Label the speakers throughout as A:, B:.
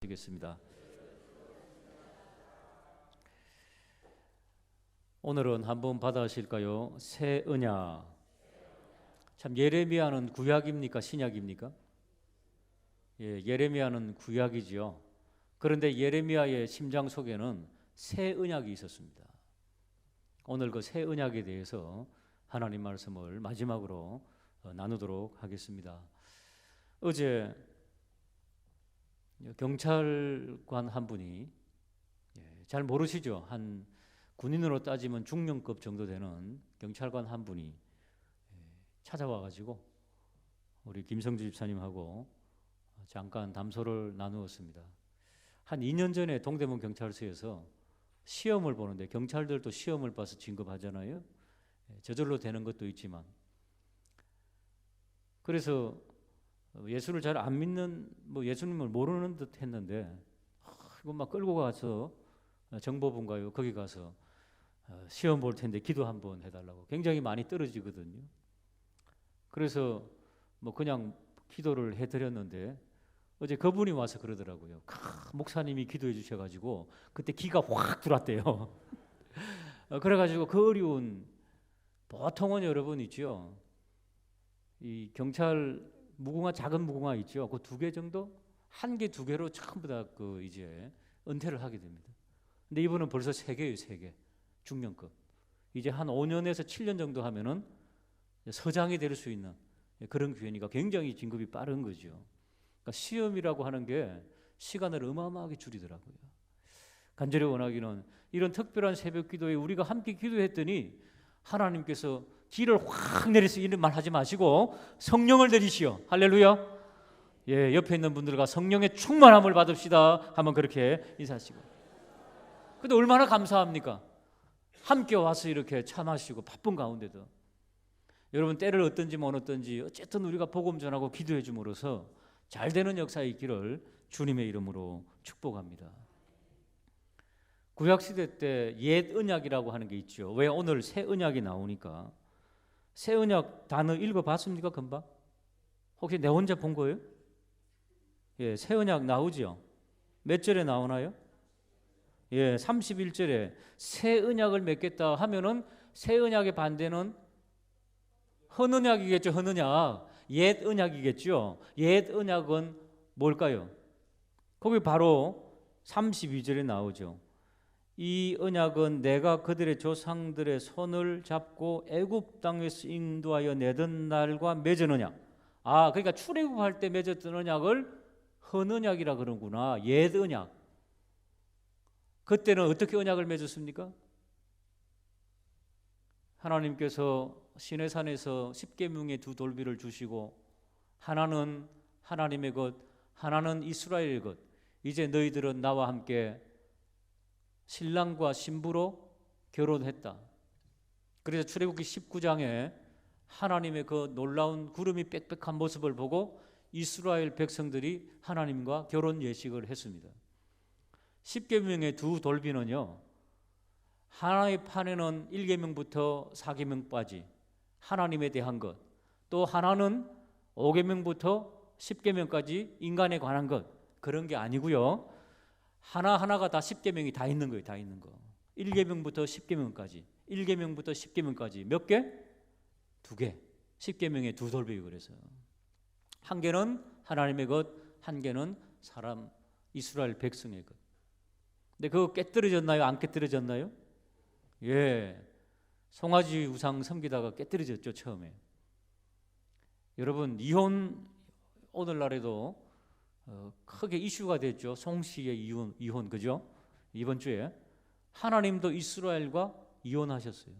A: 드리겠습니다. 오늘은 한번 받아실까요? 새 언약. 참, 예레미야는 구약입니까? 신약입니까? 예레미야는 구약이지요. 그런데 예레미야의 심장 속에는 새 언약이 있었습니다. 오늘 그 새 언약에 대해서 하나님 말씀을 마지막으로 나누도록 하겠습니다. 어제 경찰관 한 분이, 잘 모르시죠? 한 군인으로 따지면 중령급 정도 되는 경찰관 한 분이 찾아와가지고 우리 김성주 집사님하고 잠깐 담소를 나누었습니다. 한 2년 전에 동대문 경찰서에서 시험을 보는데, 경찰들도 시험을 봐서 진급하잖아요. 저절로 되는 것도 있지만, 그래서 예수를 잘 안 믿는, 예수님을 모르는 듯 했는데, 이거 막 끌고 가서 정보분가요, 거기 가서 시험 볼 텐데 기도 한번 해달라고. 굉장히 많이 떨어지거든요. 그래서 그냥 기도를 해드렸는데, 어제 그분이 와서 그러더라고요. 목사님이 기도해 주셔가지고 그때 기가 확 들어왔대요. 그래가지고 그 어려운, 보통은 여러분 있죠, 이 경찰 무궁화, 작은 무궁화 있죠, 그 2개 정도, 1개, 2개로 전부 다 이제 은퇴를 하게 됩니다. 근데 이분은 벌써 3개예요, 3개. 중령급. 이제 한 5년에서 7년 정도 하면은 서장이 될 수 있는 그런 기회니까 굉장히 진급이 빠른 거죠. 그러니까 시험이라고 하는 게 시간을 어마어마하게 줄이더라고요. 간절히 원하기는 이런 특별한 새벽 기도에 우리가 함께 기도했더니 하나님께서 기를 확 내리시, 이런 말 하지 마시고 성령을 내리시오. 할렐루야. 옆에 있는 분들과 성령의 충만함을 받읍시다 하면 그렇게 인사하시고. 근데 얼마나 감사합니까? 함께 와서 이렇게 차 마시고 바쁜 가운데도 여러분, 때를 어떤지 못 어떤지 어쨌든 우리가 복음 전하고 기도해 줌으로써 잘 되는 역사에 있기를 주님의 이름으로 축복합니다. 구약시대 때 옛 언약이라고 하는 게 있죠. 왜 오늘 새 언약이 나오니까. 새 언약 단어 읽어봤습니까? 금방? 혹시 내 혼자 본 거예요? 새 언약 나오죠. 몇 절에 나오나요? 31절에 새 언약을 맺겠다 하면은 새 언약의 반대는 헌 언약이겠죠. 헌 언약. 옛 언약이겠죠. 옛 언약은 뭘까요? 거기 바로 32절에 나오죠. 이 언약은 내가 그들의 조상들의 손을 잡고 애굽 땅에서 인도하여 내던 날과 맺은 언약. 그러니까 출애굽할 때 맺었던 언약을 헌 언약이라 그러구나. 옛 언약. 그때는 어떻게 언약을 맺었습니까? 하나님께서 시내산에서 10계명의 2 돌비를 주시고, 하나는 하나님의 것, 하나는 이스라엘의 것. 이제 너희들은 나와 함께 신랑과 신부로 결혼했다. 그래서 출애굽기 19장에 하나님의 그 놀라운 구름이 빽빽한 모습을 보고 이스라엘 백성들이 하나님과 결혼 예식을 했습니다. 10계명의 2 돌비는요, 하나의 판에는 1계명부터 4계명까지 하나님에 대한 것, 또 하나는 5계명부터 10계명까지 인간에 관한 것, 그런 게 아니고요. 하나하나가 다 10계명이 다 있는 거예요. 다 있는 거. 1계명부터 10계명까지. 1계명부터 10계명까지 몇 개? 2개. 10계명의 2 돌비. 그래서 한 개는 하나님의 것, 한 개는 사람 이스라엘 백성의 것. 근데 그거 깨뜨려졌나요? 안 깨뜨려졌나요? 송아지 우상 섬기다가 깨뜨려졌죠, 처음에. 여러분, 이혼 오늘날에도 크게 이슈가 됐죠. 송씨의 이혼, 그죠? 이번 주에 하나님도 이스라엘과 이혼하셨어요.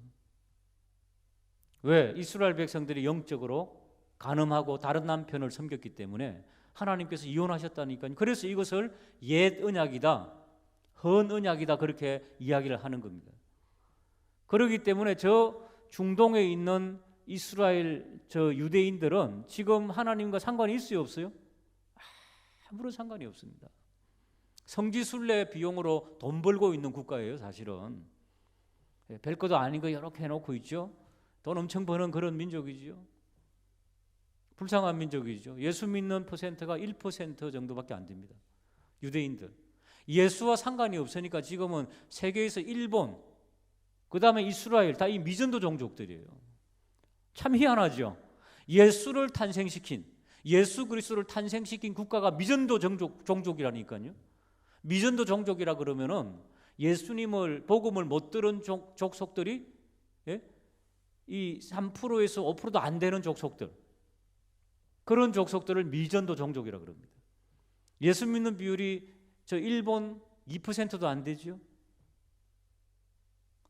A: 왜? 이스라엘 백성들이 영적으로 간음하고 다른 남편을 섬겼기 때문에 하나님께서 이혼하셨다니까요. 그래서 이것을 옛 언약이다, 헌 언약이다, 그렇게 이야기를 하는 겁니다. 그렇기 때문에 저 중동에 있는 이스라엘 저 유대인들은 지금 하나님과 상관이 있어요, 없어요? 아무런 상관이 없습니다. 성지순례 비용으로 돈 벌고 있는 국가예요, 사실은. 별것도 아닌 거 이렇게 해놓고 있죠. 돈 엄청 버는 그런 민족이죠. 불쌍한 민족이죠. 예수 믿는 퍼센트가 1% 정도밖에 안 됩니다. 유대인들. 예수와 상관이 없으니까 지금은 세계에서 일본, 그 다음에 이스라엘 다 이 미전도 종족들이에요. 참 희한하죠. 예수를 탄생시킨, 예수 그리스도를 탄생시킨 국가가 미전도 종족이라니까요. 미전도 종족이라 그러면은 예수님을 복음을 못 들은 족속들이 이 3%에서 5%도 안 되는 족속들, 그런 족속들을 미전도 종족이라 그럽니다. 예수 믿는 비율이 저 일본 2%도 안 되죠.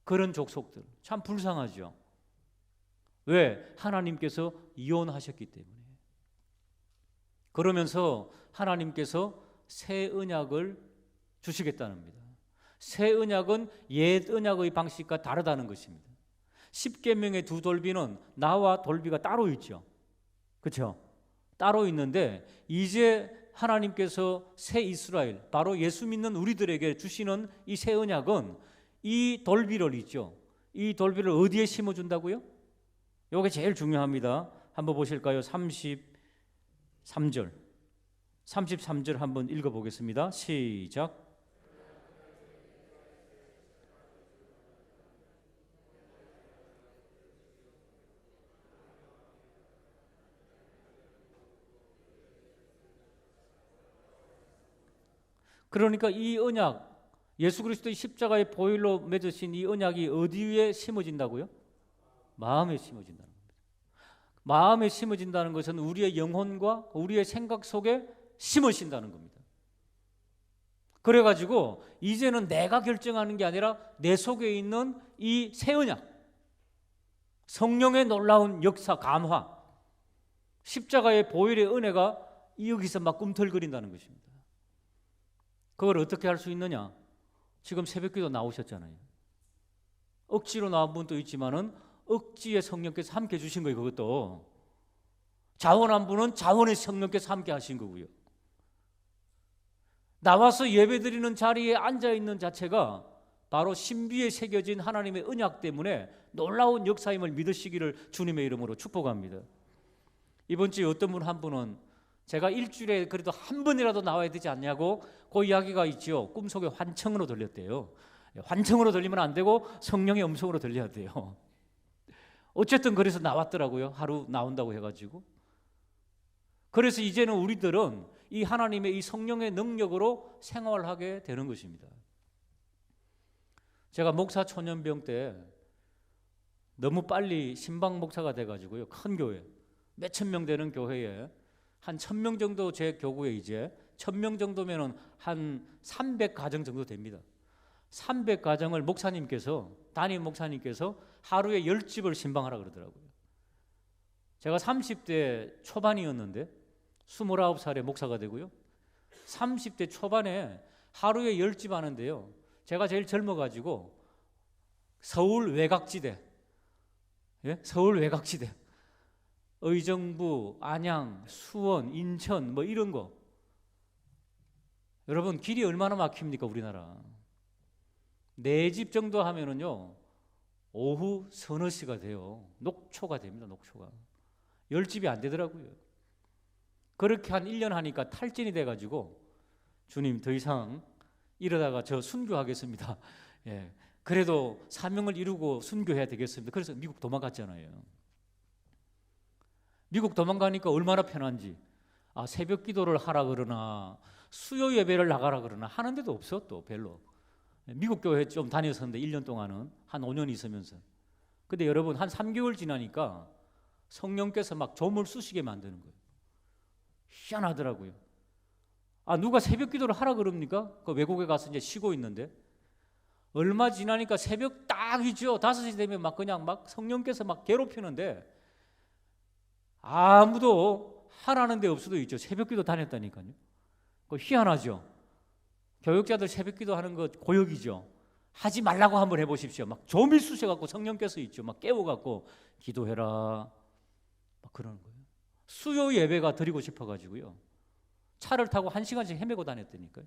A: 그런 족속들 참 불쌍하죠. 왜? 하나님께서 이혼하셨기 때문에. 그러면서 하나님께서 새 언약을 주시겠다는 겁니다. 새 언약은 옛 언약의 방식과 다르다는 것입니다. 십계명의 두 돌비는 나와 돌비가 따로 있죠. 그렇죠? 따로 있는데 이제 하나님께서 새 이스라엘, 바로 예수 믿는 우리들에게 주시는 이 새 언약은 이 돌비를 있죠. 이 돌비를 어디에 심어준다고요? 이게 제일 중요합니다. 한번 보실까요? 33절 한번 읽어보겠습니다. 시작. 그러니까 이 언약, 예수 그리스도의 십자가의 보혈로 맺으신 이 언약이 어디에 심어진다고요? 마음에 심어진다는 겁니다. 마음에 심어진다는 것은 우리의 영혼과 우리의 생각 속에 심으신다는 겁니다. 그래가지고 이제는 내가 결정하는 게 아니라 내 속에 있는 이 새 언약, 성령의 놀라운 역사, 감화, 십자가의 보혈의 은혜가 여기서 막 꿈틀거린다는 것입니다. 그걸 어떻게 할 수 있느냐? 지금 새벽기도 나오셨잖아요. 억지로 나온 분도 있지만은 억지의 성령께서 함께 주신 거예요. 그것도 자원한 분은 자원의 성령께서 함께 하신 거고요. 나와서 예배드리는 자리에 앉아 있는 자체가 바로 신비에 새겨진 하나님의 언약 때문에 놀라운 역사임을 믿으시기를 주님의 이름으로 축복합니다. 이번 주에 어떤 분 한 분은 제가 일주일에 그래도 한 번이라도 나와야 되지 않냐고 그 이야기가 있죠. 꿈속에 환청으로 들렸대요. 환청으로 들리면 안 되고 성령의 음성으로 들려야 돼요. 어쨌든 그래서 나왔더라고요. 하루 나온다고 해가지고. 그래서 이제는 우리들은 이 하나님의 이 성령의 능력으로 생활하게 되는 것입니다. 제가 목사 초년병 때 너무 빨리 신방 목사가 돼가지고요. 큰 교회, 몇천 명 되는 교회에 한 1,000명 정도 제 교구에 이제 1,000명 정도면은 한 300가정 정도 됩니다. 300가정을 목사님께서, 담임 목사님께서 하루에 10집을 신방하라 그러더라고요. 제가 30대 초반이었는데 29살에 목사가 되고요. 30대 초반에 하루에 10집 하는데요. 제가 제일 젊어가지고 서울 외곽지대, 서울 외곽지대, 의정부, 안양, 수원, 인천 뭐 이런 거. 여러분 길이 얼마나 막힙니까 우리나라. 4집 정도 하면은요 오후 서너 시가 돼요. 녹초가 됩니다. 녹초가 10집이 안 되더라고요. 그렇게 한 1년 하니까 탈진이 돼가지고 주님 더 이상 이러다가 저 순교하겠습니다. 그래도 사명을 이루고 순교해야 되겠습니다. 그래서 미국 도망갔잖아요. 미국 도망가니까 얼마나 편한지. 새벽 기도를 하라 그러나 수요 예배를 나가라 그러나 하는 데도 없어. 또 별로. 미국 교회 좀 다녔었는데 1년 동안은 한 5년 있으면서. 근데 여러분 한 3개월 지나니까 성령께서 막 점을 쑤시게 만드는 거예요. 희한하더라고요. 누가 새벽 기도를 하라 그럽니까? 그 외국에 가서 이제 쉬고 있는데 얼마 지나니까 새벽 딱이죠. 5시 되면 막 그냥 막 성령께서 막 괴롭히는데 아무도 하라는 데 없어도 있죠. 새벽기도 다녔다니까요. 그거 희한하죠. 교육자들 새벽기도 하는 거 고역이죠. 하지 말라고 한번 해보십시오. 막 좀이 쑤셔갖고 성령께서 있죠. 막 깨워갖고 기도해라 막 그러는 거예요. 수요 예배가 드리고 싶어가지고요. 차를 타고 1시간씩 헤매고 다녔다니까요.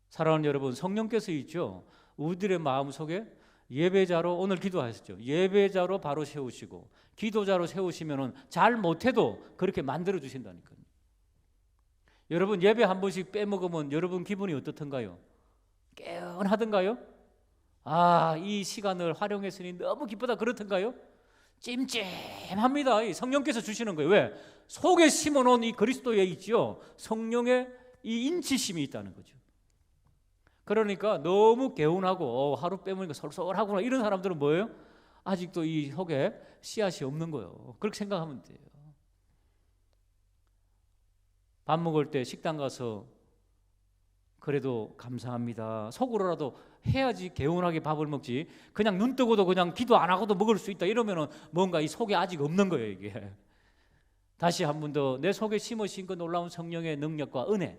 A: 사랑하는 여러분, 성령께서 있죠. 우리들의 마음속에 예배자로 오늘 기도하셨죠. 예배자로 바로 세우시고 기도자로 세우시면은 잘 못해도 그렇게 만들어 주신다니까요. 여러분 예배 한 번씩 빼먹으면 여러분 기분이 어떻던가요? 개운하던가요? 아, 이 시간을 활용했으니 너무 기쁘다 그렇던가요? 찜찜합니다. 이 성령께서 주시는 거예요. 왜? 속에 심어놓은 이 그리스도에 있지요, 성령의 이 인치심이 있다는 거죠. 그러니까 너무 개운하고 하루 빼먹으니까 솔솔하구나 이런 사람들은 뭐예요? 아직도 이 속에 씨앗이 없는 거예요. 그렇게 생각하면 돼요. 밥 먹을 때 식당 가서 그래도 감사합니다 속으로라도 해야지 개운하게 밥을 먹지, 그냥 눈 뜨고도 그냥 기도 안 하고도 먹을 수 있다 이러면은 뭔가 이 속에 아직 없는 거예요. 이게 다시 한 번 더 내 속에 심으신 그 놀라운 성령의 능력과 은혜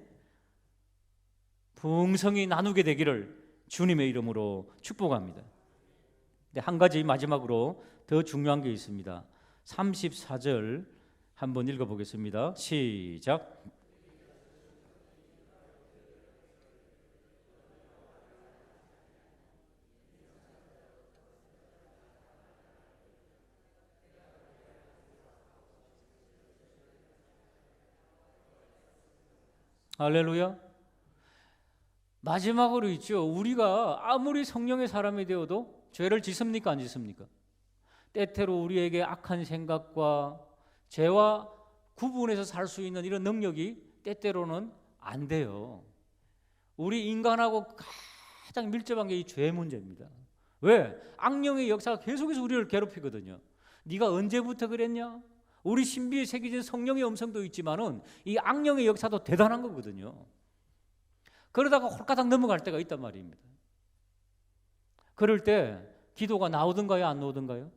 A: 풍성히 나누게 되기를 주님의 이름으로 축복합니다. 근데 한 가지 마지막으로 더 중요한 게 있습니다. 34절 한번 읽어보겠습니다. 시작. 할렐루야. 마지막으로 있죠. 우리가 아무리 성령의 사람이 되어도 죄를 짓습니까? 안 짓습니까? 때때로 우리에게 악한 생각과 죄와 구분해서 살 수 있는 이런 능력이 때때로는 안 돼요. 우리 인간하고 가장 밀접한 게 이 죄 문제입니다. 왜? 악령의 역사가 계속해서 우리를 괴롭히거든요. 네가 언제부터 그랬냐? 우리 신비에 새겨진 성령의 음성도 있지만은 이 악령의 역사도 대단한 거거든요. 그러다가 홀가닥 넘어갈 때가 있단 말입니다. 그럴 때 기도가 나오던가요? 안 나오던가요?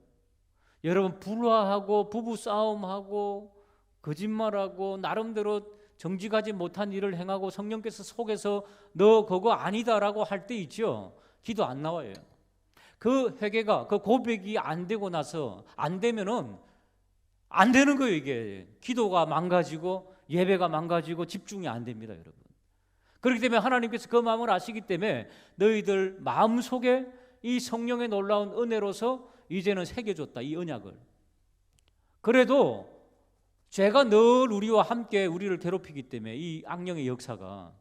A: 여러분 불화하고 부부 싸움하고 거짓말하고 나름대로 정직하지 못한 일을 행하고 성령께서 속에서 너 그거 아니다라고 할 때 있죠. 기도 안 나와요. 그 회개가 그 고백이 안 되고 나서 안 되면은 안 되는 거예요. 이게 기도가 망가지고 예배가 망가지고 집중이 안 됩니다, 여러분. 그렇기 때문에 하나님께서 그 마음을 아시기 때문에 너희들 마음속에 이 성령의 놀라운 은혜로서 이제는 새겨줬다, 이 언약을. 그래도 죄가 늘 우리와 함께 우리를 괴롭히기 때문에 이 악령의 역사가,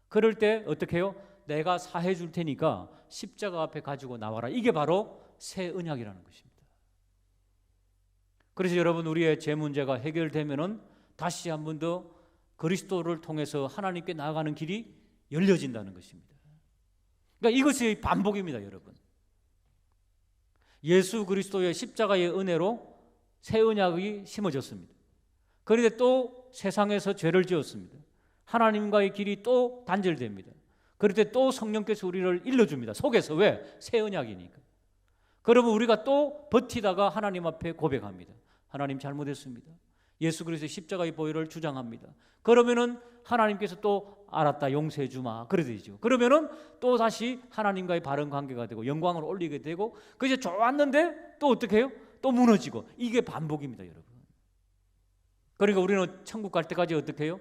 A: 그럴 때 어떻게 해요? 내가 사해 줄 테니까 십자가 앞에 가지고 나와라. 이게 바로 새 언약이라는 것입니다. 그래서 여러분 우리의 죄 문제가 해결되면은 다시 한 번 더 그리스도를 통해서 하나님께 나아가는 길이 열려진다는 것입니다. 그러니까 이것이 반복입니다, 여러분. 예수 그리스도의 십자가의 은혜로 새 언약이 심어졌습니다. 그런데 또 세상에서 죄를 지었습니다. 하나님과의 길이 또 단절됩니다. 그럴 때 또 성령께서 우리를 일러줍니다. 속에서. 왜? 새 언약이니까. 그러면 우리가 또 버티다가 하나님 앞에 고백합니다. 하나님 잘못했습니다. 예수 그리스도의 십자가의 보혈을 주장합니다. 그러면은 하나님께서 또 알았다 용서해 주마 그래 되죠. 그러면은 또 다시 하나님과의 바른 관계가 되고 영광을 올리게 되고, 그 이제 좋았는데 또 어떻게 해요? 또 무너지고. 이게 반복입니다, 여러분. 그러니까 우리는 천국 갈 때까지 어떻게 해요?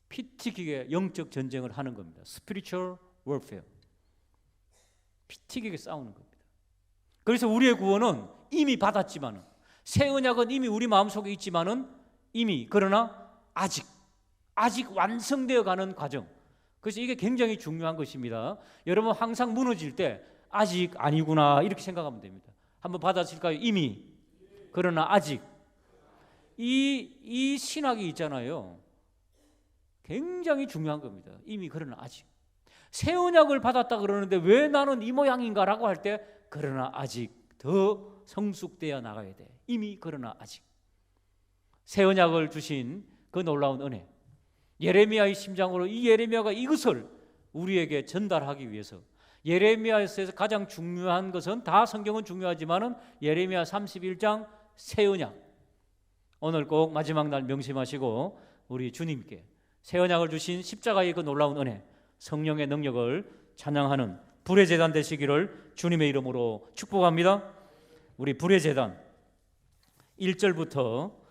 A: 피 튀기게 영적 전쟁을 하는 겁니다. Spiritual warfare. 피 튀기게 싸우는 겁니다. 그래서 우리의 구원은 이미 받았지만은, 새 언약은 이미 우리 마음속에 있지만은 이미, 그러나 아직 완성되어 가는 과정. 그래서 이게 굉장히 중요한 것입니다. 여러분 항상 무너질 때 아직 아니구나 이렇게 생각하면 됩니다. 한번 받아실까요? 이미, 그러나 아직. 이 신학이 있잖아요. 굉장히 중요한 겁니다. 이미, 그러나 아직. 새 언약을 받았다 그러는데 왜 나는 이 모양인가라고 할 때 그러나 아직 더 성숙되어 나가야 돼. 이미, 그러나 아직. 새 언약을 주신 그 놀라운 은혜, 예레미야의 심장으로 이 예레미야가 이것을 우리에게 전달하기 위해서, 예레미야에서 가장 중요한 것은, 다 성경은 중요하지만은 예레미야 31장 새 언약, 오늘 꼭 마지막 날 명심하시고 우리 주님께 새 언약을 주신 십자가의 그 놀라운 은혜, 성령의 능력을 찬양하는 불의 제단 되시기를 주님의 이름으로 축복합니다. 우리 불의 제단 1절부터